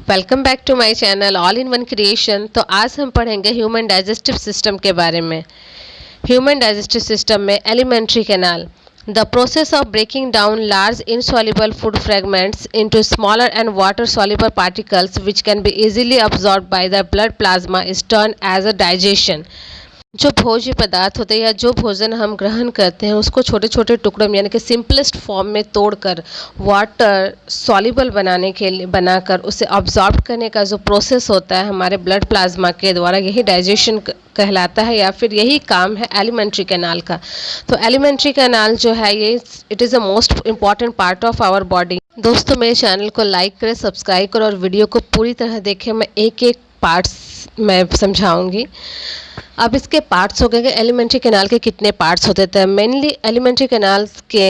Welcome back to my channel all in one creation. तो आज हम पढ़ेंगे ह्यूमन डाइजेस्टिव सिस्टम के बारे में। ह्यूमन डाइजेस्टिव सिस्टम में alimentary canal, the process of breaking down large insoluble food fragments into smaller and water soluble particles which can be easily absorbed by the blood plasma is termed as a digestion। जो भोज्य पदार्थ होते हैं या जो भोजन हम ग्रहण करते हैं उसको छोटे छोटे टुकड़ों में यानी कि सिंपलेस्ट फॉर्म में तोड़कर वाटर सॉल्युबल बनाने के लिए बनाकर उसे ऑब्जॉर्ब करने का जो प्रोसेस होता है हमारे ब्लड प्लाज्मा के द्वारा, यही डाइजेशन कहलाता है या फिर यही काम है एलिमेंट्री कैनाल का। तो एलिमेंट्री कैनाल जो है ये it is a most important part of our body. दोस्तों मेरे चैनल को लाइक करें, सब्सक्राइब करें और वीडियो को पूरी तरह देखें। मैं एक एक पार्ट्स मैं समझाऊंगी। अब इसके पार्ट्स हो गए कि एलिमेंट्री कैनाल के कितने पार्ट्स होते थे। मेनली एलिमेंट्री कैनाल के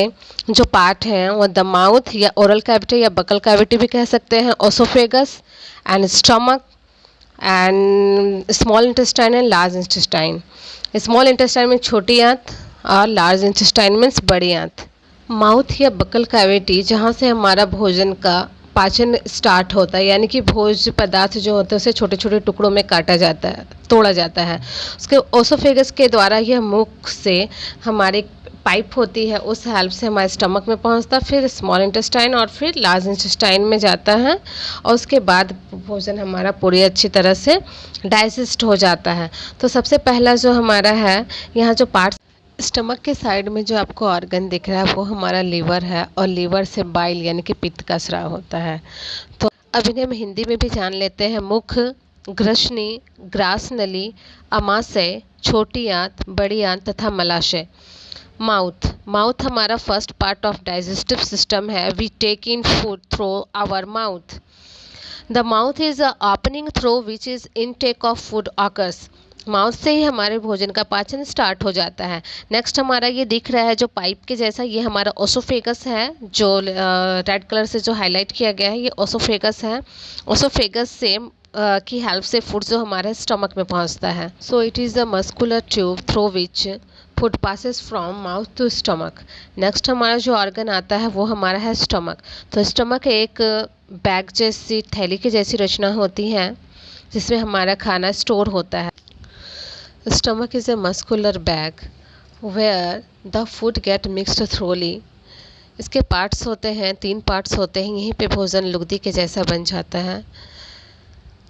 जो पार्ट हैं वो द माउथ या ओरल कैविटी या बकल कैविटी भी कह सकते हैं, oesophagus and stomach and small intestine and large intestine. Small intestine में छोटी आंत और लार्ज इंटेस्टाइन मीन्स बड़ी आंत। माउथ या बकल कैविटी जहाँ से हमारा भोजन का पाचन स्टार्ट होता है, यानी कि भोज्य पदार्थ जो होते हैं उसे छोटे छोटे टुकड़ों में काटा जाता है, तोड़ा जाता है। उसके ओसोफेगस के द्वारा यह मुख से हमारे पाइप होती है, उस हेल्प से हमारे स्टमक में पहुंचता, फिर स्मॉल इंटेस्टाइन और फिर लार्ज इंटेस्टाइन में जाता है और उसके बाद भोजन हमारा पूरी अच्छी तरह से डाइजेस्ट हो जाता है। तो सबसे पहला जो हमारा है यहाँ जो पार्ट स्टमक के साइड में जो आपको ऑर्गन दिख रहा है वो हमारा लीवर है और लीवर से बाइल यानी कि पित्त का स्राव होता है। तो अब इन्हें हम हिंदी में भी जान लेते हैं। मुख, ग्रसनी, ग्रास नली, अमाशय, छोटी आंत, बड़ी आंत तथा मलाशय। माउथ हमारा first part of digestive system है। We take in food through our mouth. The mouth is a opening through which is intake of food occurs. Mouth से ही हमारे भोजन का पाचन स्टार्ट हो जाता है। नेक्स्ट हमारा ये दिख रहा है जो पाइप के जैसा, ये हमारा ओसोफेगस है, जो रेड कलर से जो हाईलाइट किया गया है ये ओसोफेगस है। ओसोफेगस से की हेल्प से फूड जो हमारे स्टमक में पहुंचता है। So it is the muscular tube through which food passes from mouth to stomach. Next हमारा जो ऑर्गन आता है वो हमारा है स्टमक। तो स्टमक एक बैग जैसी, थैली की जैसी रचना होती है जिसमें हमारा खाना स्टोर होता है। Stomach is a muscular bag where the food get mixed thoroughly। इसके पार्ट्स होते हैं, 3 पार्ट्स होते हैं, यहीं पे भोजन लुगदी के जैसा बन जाता है।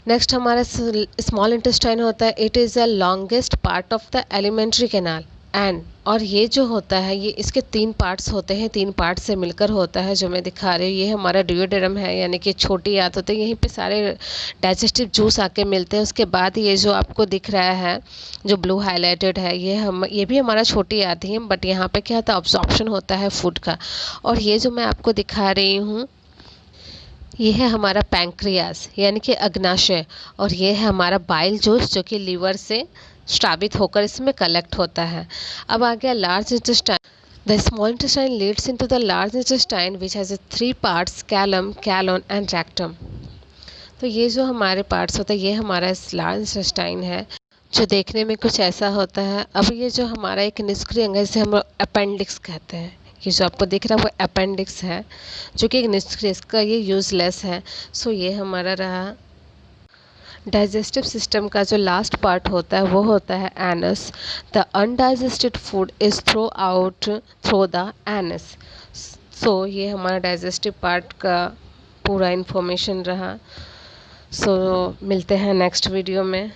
नेक्स्ट हमारा स्मॉल इंटेस्टाइन होता है। It is the longest part of the alimentary canal and और ये जो होता है ये इसके 3 पार्ट्स होते हैं, 3 पार्ट से मिलकर होता है जो मैं दिखा रही हूँ। ये हमारा ड्यूओडेनम है यानी कि छोटी आंत होती है, यहीं पे सारे डाइजेस्टिव जूस आके मिलते हैं। उसके बाद ये जो आपको दिख रहा है जो ब्लू हाईलाइटेड है ये भी हमारा छोटी आंत ही है, बट यहाँ पे क्या होता है ऑब्जॉर्प्शन होता है फूड का। और ये जो मैं आपको दिखा रही हूँ ये है हमारा पैंक्रियास यानी कि अग्नाशय, और ये है हमारा बाइल जूस जो कि लीवर से स्रावित होकर इसमें कलेक्ट होता है। अब आ गया large intestine. The small intestine leads into the large intestine which has 3 parts, caecum, colon and rectum. तो ये जो हमारे पार्ट्स होते हैं ये हमारा लार्ज इंटेस्टाइन है जो देखने में कुछ ऐसा होता है। अब ये जो हमारा एक निष्क्रिय अंग है जिसे हम अपेंडिक्स कहते हैं, ये जो आपको दिख रहा है वो अपेंडिक्स है जो कि एक निष्क्रिय, इसका ये यूजलेस है। सो ये हमारा रहा। डाइजेस्टिव सिस्टम का जो लास्ट पार्ट होता है वो होता है anus. The undigested food is throw out through the anus. So ये हमारा डाइजेस्टिव पार्ट का पूरा इन्फॉर्मेशन रहा। सो मिलते हैं नेक्स्ट वीडियो में।